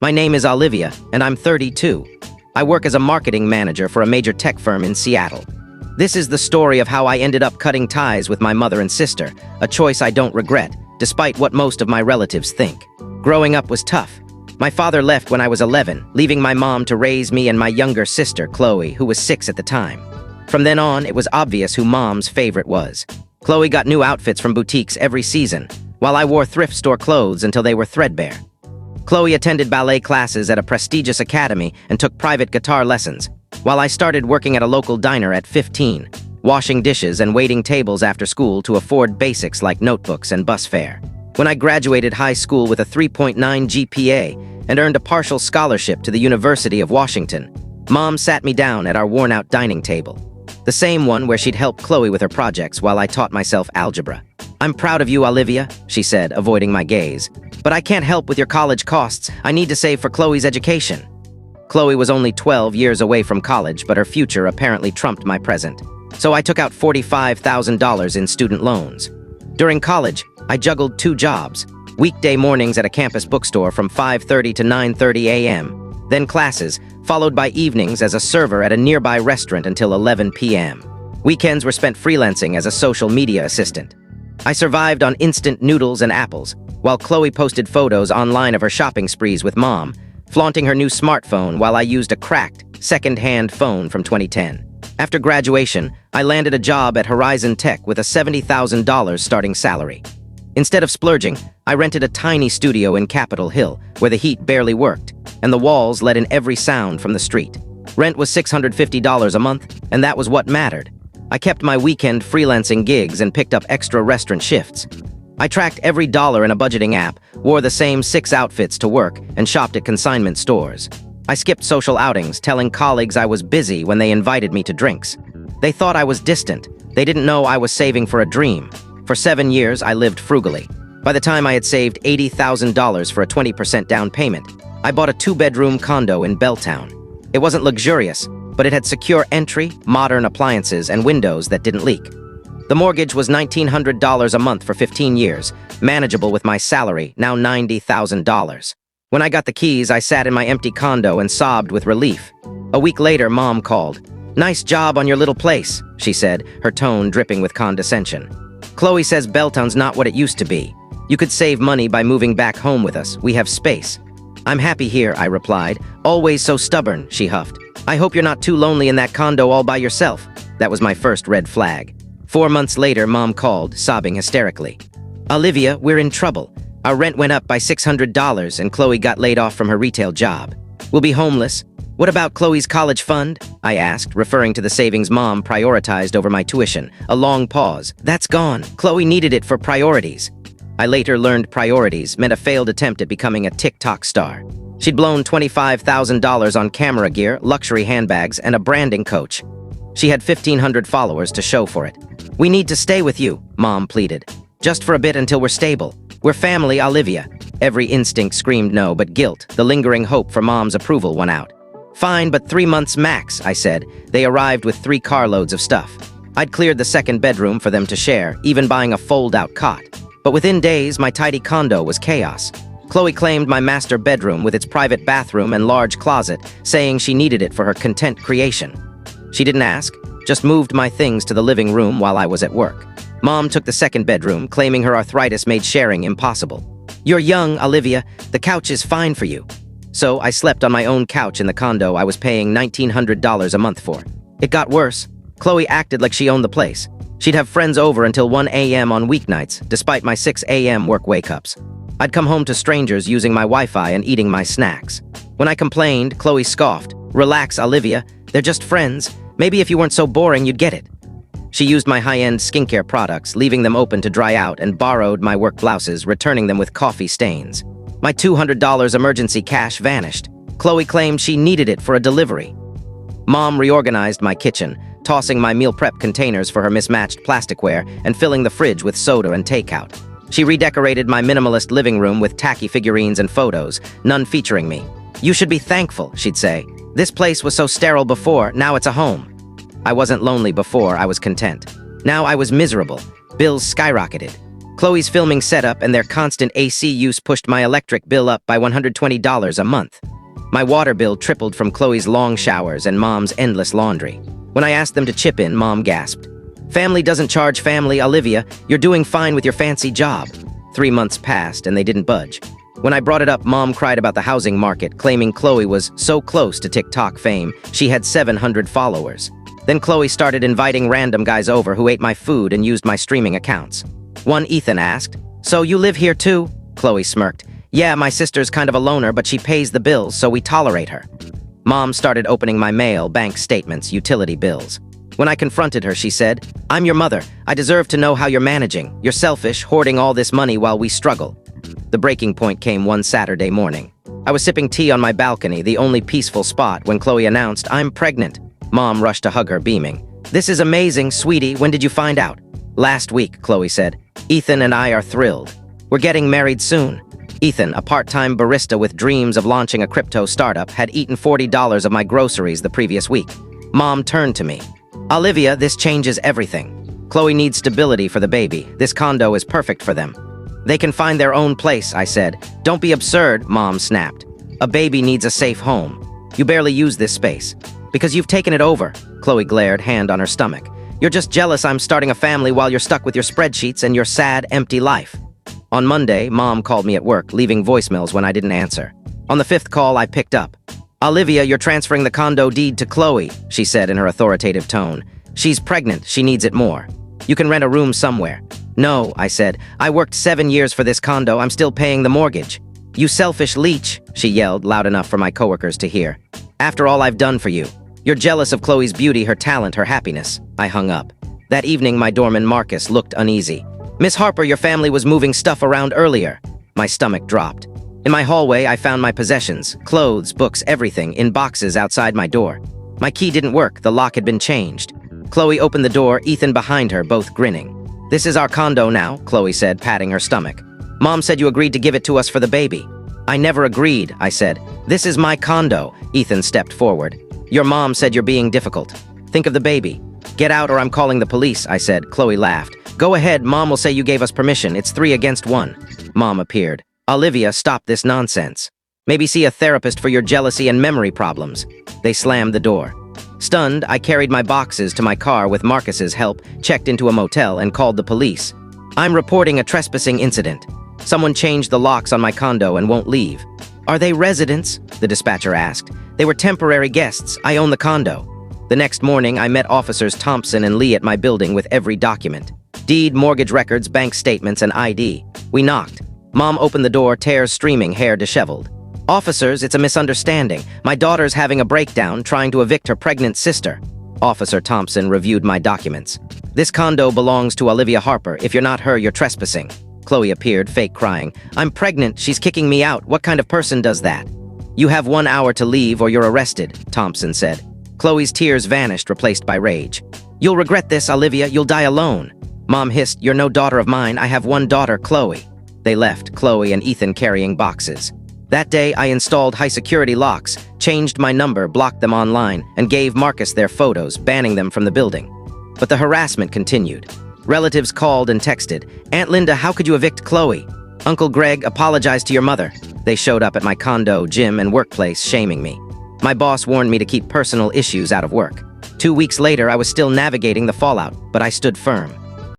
My name is Olivia, and I'm 32. I work as a marketing manager for a major tech firm in Seattle. This is the story of how I ended up cutting ties with my mother and sister, a choice I don't regret, despite what most of my relatives think. Growing up was tough. My father left when I was 11, leaving my mom to raise me and my younger sister, Chloe, who was 6 at the time. From then on, it was obvious who Mom's favorite was. Chloe got new outfits from boutiques every season, while I wore thrift store clothes until they were threadbare. Chloe attended ballet classes at a prestigious academy and took private guitar lessons, while I started working at a local diner at 15, washing dishes and waiting tables after school to afford basics like notebooks and bus fare. When I graduated high school with a 3.9 GPA and earned a partial scholarship to the University of Washington, Mom sat me down at our worn-out dining table, the same one where she'd help Chloe with her projects while I taught myself algebra. "I'm proud of you, Olivia," she said, avoiding my gaze. "But I can't help with your college costs. I need to save for Chloe's education." Chloe was only 12 years away from college, but her future apparently trumped my present. So I took out $45,000 in student loans. During college, I juggled 2 jobs: weekday mornings at a campus bookstore from 5:30 to 9:30 a.m., then classes, followed by evenings as a server at a nearby restaurant until 11 p.m. Weekends were spent freelancing as a social media assistant. I survived on instant noodles and apples, while Chloe posted photos online of her shopping sprees with Mom, flaunting her new smartphone while I used a cracked, second-hand phone from 2010. After graduation, I landed a job at Horizon Tech with a $70,000 starting salary. Instead of splurging, I rented a tiny studio in Capitol Hill, where the heat barely worked, and the walls let in every sound from the street. Rent was $650 a month, and that was what mattered. I kept my weekend freelancing gigs and picked up extra restaurant shifts. I tracked every dollar in a budgeting app, wore the same 6 outfits to work, and shopped at consignment stores. I skipped social outings, telling colleagues I was busy when they invited me to drinks. They thought I was distant. They didn't know I was saving for a dream. For 7 years, I lived frugally. By the time I had saved $80,000 for a 20% down payment, I bought a 2-bedroom condo in Belltown. It wasn't luxurious, but it had secure entry, modern appliances, and windows that didn't leak. The mortgage was $1,900 a month for 15 years, manageable with my salary, now $90,000. When I got the keys, I sat in my empty condo and sobbed with relief. A week later, Mom called. "Nice job on your little place," she said, her tone dripping with condescension. "Chloe says Belltown's not what it used to be. You could save money by moving back home with us. We have space." "I'm happy here," I replied. "Always so stubborn," she huffed. "I hope you're not too lonely in that condo all by yourself." That was my first red flag. 4 months later, Mom called, sobbing hysterically. "Olivia, we're in trouble. Our rent went up by $600 and Chloe got laid off from her retail job. We'll be homeless. What about Chloe's college fund?" I asked, referring to the savings Mom prioritized over my tuition. A long pause. "That's gone. Chloe needed it for priorities." I later learned priorities meant a failed attempt at becoming a TikTok star. She'd blown $25,000 on camera gear, luxury handbags, and a branding coach. She had 1,500 followers to show for it. "We need to stay with you," Mom pleaded. "Just for a bit until we're stable. We're family, Olivia." Every instinct screamed no, but guilt, the lingering hope for Mom's approval, won out. "Fine, but 3 months max," I said. They arrived with 3 carloads of stuff. I'd cleared the second bedroom for them to share, even buying a fold-out cot. But within days, my tidy condo was chaos. Chloe claimed my master bedroom with its private bathroom and large closet, saying she needed it for her content creation. She didn't ask, just moved my things to the living room while I was at work. Mom took the second bedroom, claiming her arthritis made sharing impossible. "You're young, Olivia. The couch is fine for you." So I slept on my own couch in the condo I was paying $1,900 a month for. It got worse. Chloe acted like she owned the place. She'd have friends over until 1 a.m. on weeknights, despite my 6 a.m. work wake-ups. I'd come home to strangers using my Wi-Fi and eating my snacks. When I complained, Chloe scoffed. "Relax, Olivia. They're just friends. Maybe if you weren't so boring, you'd get it." She used my high-end skincare products, leaving them open to dry out, and borrowed my work blouses, returning them with coffee stains. My $200 emergency cash vanished. Chloe claimed she needed it for a delivery. Mom reorganized my kitchen, tossing my meal prep containers for her mismatched plasticware and filling the fridge with soda and takeout. She redecorated my minimalist living room with tacky figurines and photos, none featuring me. "You should be thankful," she'd say. "This place was so sterile before, now it's a home." I wasn't lonely before, I was content. Now I was miserable. Bills skyrocketed. Chloe's filming setup and their constant AC use pushed my electric bill up by $120 a month. My water bill tripled from Chloe's long showers and Mom's endless laundry. When I asked them to chip in, Mom gasped. "Family doesn't charge family, Olivia. You're doing fine with your fancy job." 3 months passed and they didn't budge. When I brought it up, Mom cried about the housing market, claiming Chloe was so close to TikTok fame. She had 700 followers. Then Chloe started inviting random guys over who ate my food and used my streaming accounts. One Ethan asked, "So you live here too?" Chloe smirked. "Yeah, my sister's kind of a loner, but she pays the bills, so we tolerate her." Mom started opening my mail, bank statements, utility bills. When I confronted her, she said, "I'm your mother. I deserve to know how you're managing. You're selfish, hoarding all this money while we struggle." The breaking point came one Saturday morning. I was sipping tea on my balcony, the only peaceful spot, when Chloe announced, "I'm pregnant." Mom rushed to hug her, beaming. "This is amazing, sweetie. When did you find out?" "Last week," Chloe said. "Ethan and I are thrilled. We're getting married soon." Ethan, a part-time barista with dreams of launching a crypto startup, had eaten $40 of my groceries the previous week. Mom turned to me. "Olivia, this changes everything. Chloe needs stability for the baby. This condo is perfect for them." "They can find their own place," I said. "Don't be absurd," Mom snapped. "A baby needs a safe home. You barely use this space." "Because you've taken it over," Chloe glared, hand on her stomach. "You're just jealous I'm starting a family while you're stuck with your spreadsheets and your sad, empty life." On Monday, Mom called me at work, leaving voicemails when I didn't answer. On the 5th call, I picked up. "Olivia, you're transferring the condo deed to Chloe," she said in her authoritative tone. "She's pregnant. She needs it more. You can rent a room somewhere." "No," I said. "I worked 7 years for this condo. I'm still paying the mortgage." "You selfish leech," she yelled, loud enough for my coworkers to hear. "After all I've done for you. You're jealous of Chloe's beauty, her talent, her happiness." I hung up. That evening, my doorman Marcus looked uneasy. "Miss Harper, your family was moving stuff around earlier." My stomach dropped. In my hallway, I found my possessions, clothes, books, everything, in boxes outside my door. My key didn't work, the lock had been changed. Chloe opened the door, Ethan behind her, both grinning. "This is our condo now," Chloe said, patting her stomach. "Mom said you agreed to give it to us for the baby." "I never agreed," I said. "This is my condo." Ethan stepped forward. "Your mom said you're being difficult. Think of the baby." "Get out or I'm calling the police," I said. Chloe laughed. "Go ahead, Mom will say you gave us permission. It's 3 against 1. Mom appeared. "Olivia, stop this nonsense. Maybe see a therapist for your jealousy and memory problems." They slammed the door. Stunned, I carried my boxes to my car with Marcus's help, checked into a motel, and called the police. "I'm reporting a trespassing incident. Someone changed the locks on my condo and won't leave." "Are they residents?" the dispatcher asked. "They were temporary guests. I own the condo." The next morning, I met officers Thompson and Lee at my building with every document. Deed, mortgage records, bank statements, and ID. We knocked. Mom opened the door, tears streaming, hair disheveled. "Officers, it's a misunderstanding. My daughter's having a breakdown, trying to evict her pregnant sister." Officer Thompson reviewed my documents. "This condo belongs to Olivia Harper. If you're not her, you're trespassing." Chloe appeared, fake crying. "I'm pregnant. She's kicking me out. What kind of person does that?" "You have 1 hour to leave or you're arrested," Thompson said. Chloe's tears vanished, replaced by rage. "You'll regret this, Olivia. You'll die alone." Mom hissed, "You're no daughter of mine. I have one daughter, Chloe." They left, Chloe and Ethan carrying boxes. That day, I installed high-security locks, changed my number, blocked them online, and gave Marcus their photos, banning them from the building. But the harassment continued. Relatives called and texted, "Aunt Linda, how could you evict Chloe?" "Uncle Greg, apologize to your mother." They showed up at my condo, gym, and workplace, shaming me. My boss warned me to keep personal issues out of work. 2 weeks later, I was still navigating the fallout, but I stood firm.